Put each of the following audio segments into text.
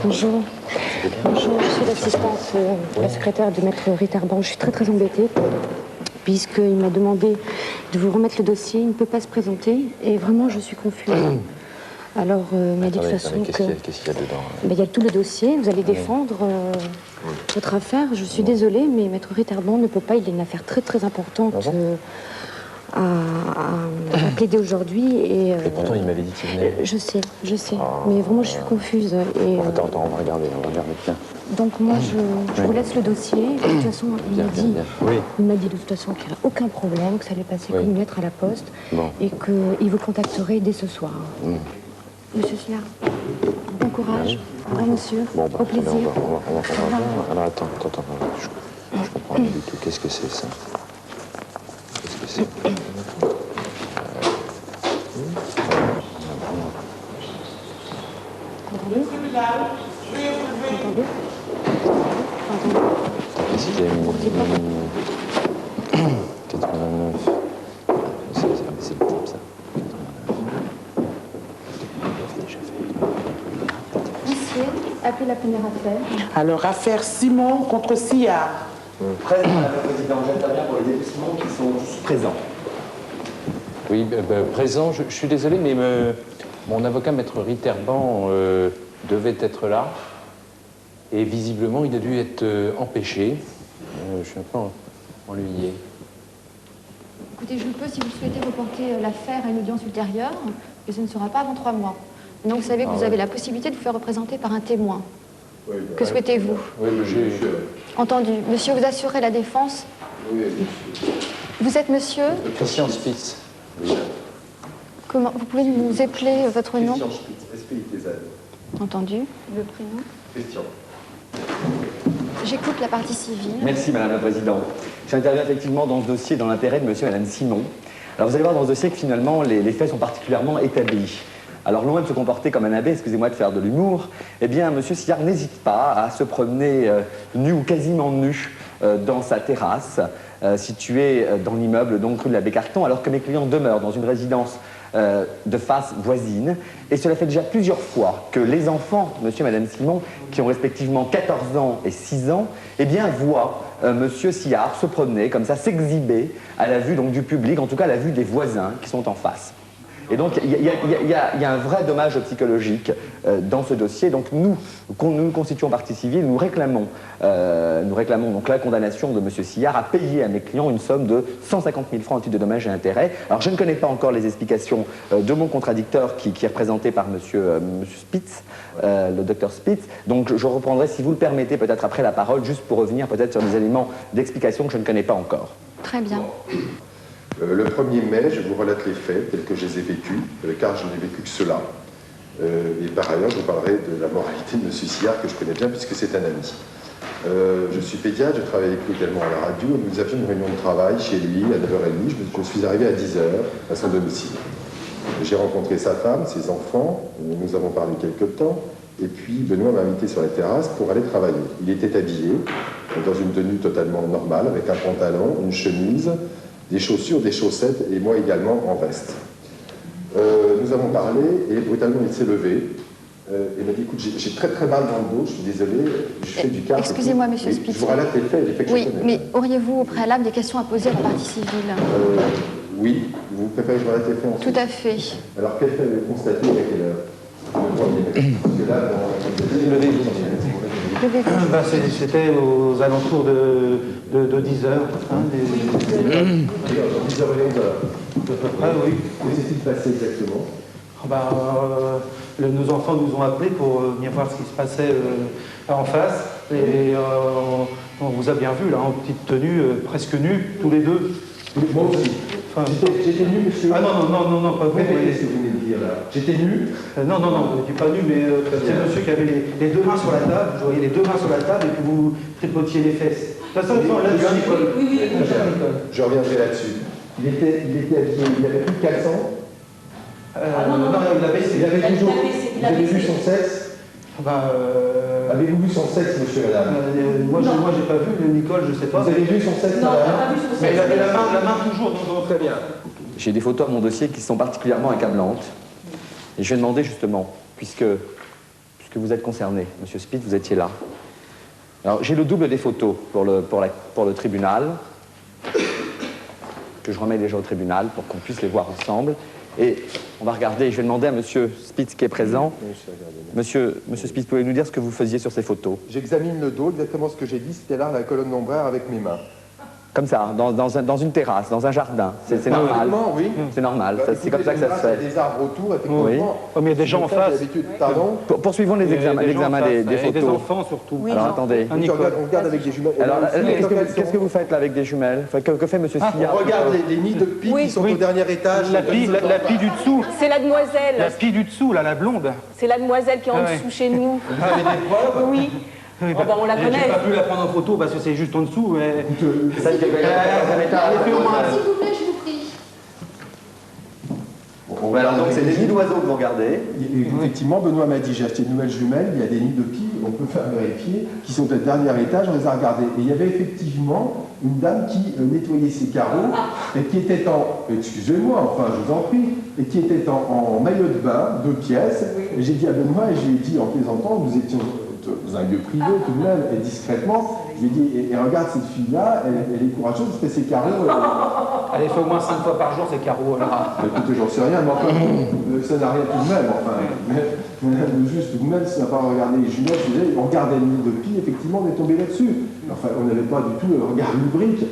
Bonjour. Bonjour, je suis l'assistante, la secrétaire de maître Ritterban. Je suis très embêtée, puisqu'il m'a demandé de vous remettre le dossier. Il ne peut pas se présenter, et vraiment, je suis confuse. Alors, il m'a dit de toute façon que... Qu'est-ce qu'il y a dedans? Il y a tout le dossier, vous allez défendre votre affaire. Je suis désolée, mais maître Ritterban ne peut pas, il a une affaire très importante à plaider aujourd'hui. Et pourtant, il m'avait dit qu'il venait. Je sais, mais vraiment, je suis confuse. Et, Attends, on va regarder, tiens. donc moi, je vous laisse le dossier. De toute façon, il m'a dit de toute façon qu'il n'y a aucun problème, que ça allait passer comme une lettre à la poste, et qu'il vous contacterait dès ce soir. Monsieur Sillard, bon courage. Au revoir, monsieur. Bon, au plaisir. On va voir. Alors, attends. Je comprends pas du tout. Qu'est-ce que c'est, ça? Qu'est-ce que c'est? Entendez? Qu'est-ce qu'il y a mis? 89. C'est le type, ça. 89. Monsieur, appelez la première affaire. Alors, affaire Simon contre Sillard. Présent, Madame la Présidente, j'interviens pour les députés qui sont ici présents. Oui, présent, je suis désolé, mais mon avocat, maître Ritterban, devait être là. Et visiblement, il a dû être empêché. Je suis un peu ennuyé. Écoutez, je peux, si vous souhaitez, reporter l'affaire à une audience ultérieure, et ce ne sera pas avant 3 mois. Donc, vous savez que vous avez la possibilité de vous faire représenter par un témoin. Oui, que souhaitez-vous? Oui, mais j'ai... Entendu. Monsieur, vous assurez la défense? Oui, monsieur. Vous êtes monsieur? Christian Spitz. Oui. Comment? Vous pouvez nous épeler votre nom? Christian Spitz, SPITZ. Entendu. Le prénom? Christian. J'écoute la partie civile. Merci, Madame la Présidente. J'interviens effectivement dans ce dossier dans l'intérêt de monsieur et Madame Simon. Alors, vous allez voir dans ce dossier que finalement, les faits sont particulièrement établis. Alors, loin de se comporter comme un abbé, excusez-moi de faire de l'humour, eh bien, monsieur Sillard n'hésite pas à se promener nu ou quasiment nu dans sa terrasse, située dans l'immeuble, donc rue de l'Abbé Carton, alors que mes clients demeurent dans une résidence de face voisine. Et cela fait déjà plusieurs fois que les enfants, monsieur et madame Simon, qui ont respectivement 14 ans et 6 ans, eh bien, voient monsieur Sillard se promener, comme ça, s'exhiber à la vue donc, du public, en tout cas à la vue des voisins qui sont en face. Et donc, il y a un vrai dommage psychologique dans ce dossier. Donc, nous constituons partie civile, nous réclamons donc la condamnation de M. Sillard à payer à mes clients une somme de 150 000 francs en titre de dommages et intérêts. Alors, je ne connais pas encore les explications de mon contradicteur qui est représenté par M. Spitz, le docteur Spitz. Donc, je reprendrai, si vous le permettez, peut-être après la parole, juste pour revenir peut-être sur des éléments d'explication que je ne connais pas encore. Très bien. Le 1er mai, je vous relate les faits tels que je les ai vécus, car je n'ai vécu que cela. Et par ailleurs, je vous parlerai de la moralité de M. Sillard, que je connais bien, puisque c'est un ami. Je suis pédiatre, je travaille avec lui également à la radio, et nous avions une réunion de travail chez lui à 9h30. Je suis arrivé à 10h à son domicile. J'ai rencontré sa femme, ses enfants, nous avons parlé quelques temps, et puis Benoît m'a invité sur la terrasse pour aller travailler. Il était habillé dans une tenue totalement normale, avec un pantalon, une chemise, des chaussures, des chaussettes, et moi également en veste. Nous avons parlé, et brutalement il s'est levé, et m'a dit, écoute, j'ai très mal dans le dos, je suis désolé, je fais du quart. Excusez-moi, monsieur Spitz. Je vous relate les faits que oui, je connais. mais auriez-vous au préalable des questions à poser à la partie civile? Oui, vous préférez que je relate les faits ensuite? Tout à fait. Alors, quel fait avez-vous constaté et à quelle heure? Parce que là, c'était aux alentours de 10 heures. 10h et 11h. À peu près, oui. Que s'est-il passé exactement? Nos enfants nous ont appelés pour venir voir ce qui se passait en face. Et on vous a bien vu, là, en petite tenue, presque nue, tous les deux. Moi aussi. Enfin, j'étais nu, monsieur. Ah non, pas vous. Répétez ce que vous venez de dire, là. J'étais nu. Non, vous n'étiez pas nu, mais c'est monsieur qui avait les deux mains sur la table. Vous voyez les deux mains sur la table et puis vous tripotiez les fesses. De toute façon, là-dessus, oui. Je reviendrai là-dessus. Il était habillé, il avait plus de caleçon. non, il avait Il avait toujours. Vous avez vu son sexe? Avez-vous vu son sexe, monsieur et madame? Moi, j'ai pas vu, Nicole, je sais pas. Vous avez vu son sexe? Non, on n'a pas vu son sexe. Mais il avait la main toujours, donc Très bien. J'ai des photos à mon dossier qui sont particulièrement accablantes. Et je vais demander justement, puisque puisque vous êtes concerné. Monsieur Spitz, vous étiez là. Alors, j'ai le double des photos pour le tribunal, que je remets déjà au tribunal pour qu'on puisse les voir ensemble. Et on va regarder, je vais demander à Monsieur Spitz qui est présent. Monsieur Spitz, pouvez-vous nous dire ce que vous faisiez sur ces photos? J'examine le dos, exactement ce que j'ai dit, c'était là la colonne d'ombrage avec mes mains. Comme ça, dans une terrasse, dans un jardin. C'est normal. Oui. C'est normal, c'est comme ça que ça se fait. Il y a des arbres autour, effectivement. Oui. Oh, mais il y a des gens en face. Pardon? Poursuivons l'examen des photos. Des enfants surtout. Oui, Alors Jean. attendez. On regarde avec des jumelles. Alors, qu'est-ce que vous faites là avec des jumelles? Que fait Monsieur Sillard? On regarde les nids de pie qui sont au dernier étage. La pie du dessous. C'est la demoiselle. La pie du dessous, là, la blonde. C'est la demoiselle qui est en dessous chez nous. Vous avez des preuves? Oui. Oui, Oh, bah, on la connaît. J'ai pas pu la prendre en photo parce que c'est juste en dessous, mais... Celle qui avait S'il vous plaît, je vous prie. alors donc c'est des nids d'oiseaux que vous regardez. Effectivement, Benoît m'a dit, j'ai acheté de nouvelles jumelles, il y a des nids de pie, on peut faire vérifier, qui sont au dernier étage, on les a regardés. Et il y avait effectivement une dame qui nettoyait ses carreaux, et qui était excusez-moi, enfin je vous en prie, et qui était en maillot de bain, 2 pièces. Et j'ai dit à Benoît, et je lui ai dit en plaisantant, nous étions dans un lieu privé tout de même, et discrètement, je lui ai dit, et regarde cette fille-là, elle est courageuse, elle fait ses carreaux. Elle fait au moins 5 fois par jour ces carreaux. Écoutez, j'en sais rien, mais enfin, ça n'a rien tout de même. Enfin, mais juste tout de même, si on n'a pas regardé les jumelles, je disais, on regardait le nid de pie, effectivement, on est tombé là-dessus. Enfin, on n'avait pas du tout le regard lubrique.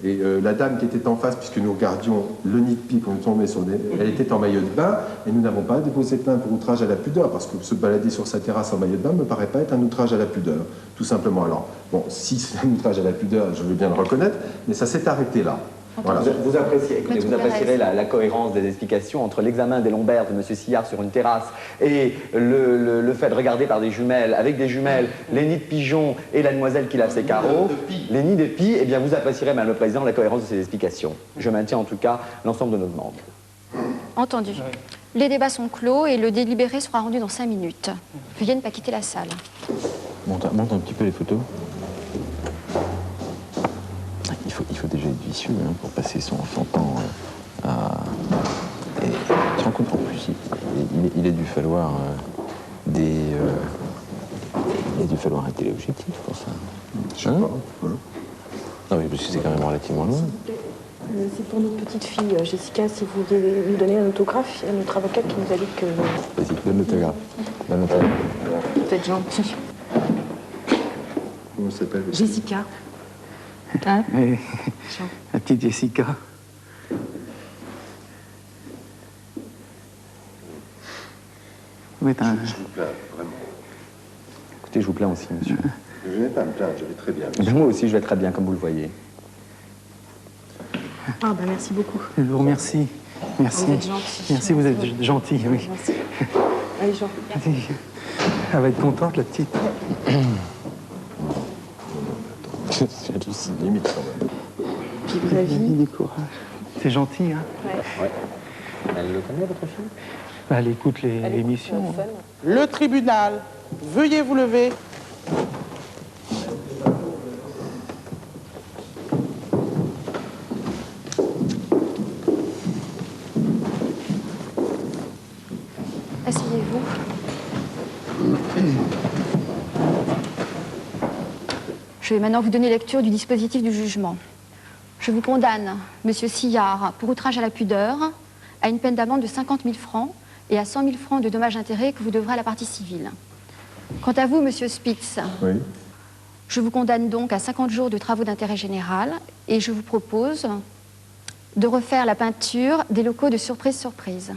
Et la dame qui était en face, puisque nous regardions le nid de pie quand on tombait sur des... Elle était en maillot de bain, et nous n'avons pas déposé plainte pour outrage à la pudeur, parce que se balader sur sa terrasse en maillot de bain ne me paraît pas être un outrage à la pudeur, tout simplement. Alors, bon, si c'est un outrage à la pudeur, je veux bien le reconnaître, mais ça s'est arrêté là. Voilà. Vous apprécierez la cohérence des explications entre l'examen des lombaires de M. Sillard sur une terrasse et le fait de regarder par des jumelles, avec des jumelles, les nids de pigeons et la demoiselle qui lave ses carreaux, les nids de pie, eh bien vous apprécierez, Madame le Président, la cohérence de ces explications. Je maintiens en tout cas l'ensemble de nos demandes. Entendu. Les débats sont clos et le délibéré sera rendu dans 5 minutes. Veuillez ne pas quitter la salle. Monte un petit peu les photos. Il faut déjà être vicieux pour passer son temps à... Et tu te rends compte, en plus, il a dû falloir il a dû falloir un téléobjectif pour ça. Je sais pas. Non, mais parce que c'est quand même relativement loin. C'est pour notre petite fille, Jessica, si vous voulez lui donner un autographe, il y a notre avocat qui nous a dit que... Vas-y, donne l'autographe. Donne l'autographe. Vous êtes gentil. Comment s'appelle? Jessica. Hein? La petite Jessica. Je vous plains, vraiment. Écoutez, je vous plains aussi, monsieur. Je n'ai pas à me plaindre, je vais très bien. Eh bien, moi aussi, je vais très bien, comme vous le voyez. Ah, ben merci beaucoup. Je vous remercie. Merci. Vous êtes gentil. Merci, vous êtes gentil, oui. Merci. Allez, Jean. Elle va être contente, la petite. C'est limite quand même. Vive la vie. Du courage. C'est gentil, hein? Ouais. Elle le connaît, votre fille? Elle écoute l'émission. Le tribunal, veuillez vous lever. Asseyez-vous. Je vais maintenant vous donner lecture du dispositif du jugement. Je vous condamne, Monsieur Sillard, pour outrage à la pudeur, à une peine d'amende de 50 000 francs et à 100 000 francs de dommages intérêts que vous devrez à la partie civile. Quant à vous, Monsieur Spitz, Oui. je vous condamne donc à 50 jours de travaux d'intérêt général et je vous propose de refaire la peinture des locaux de surprise-surprise.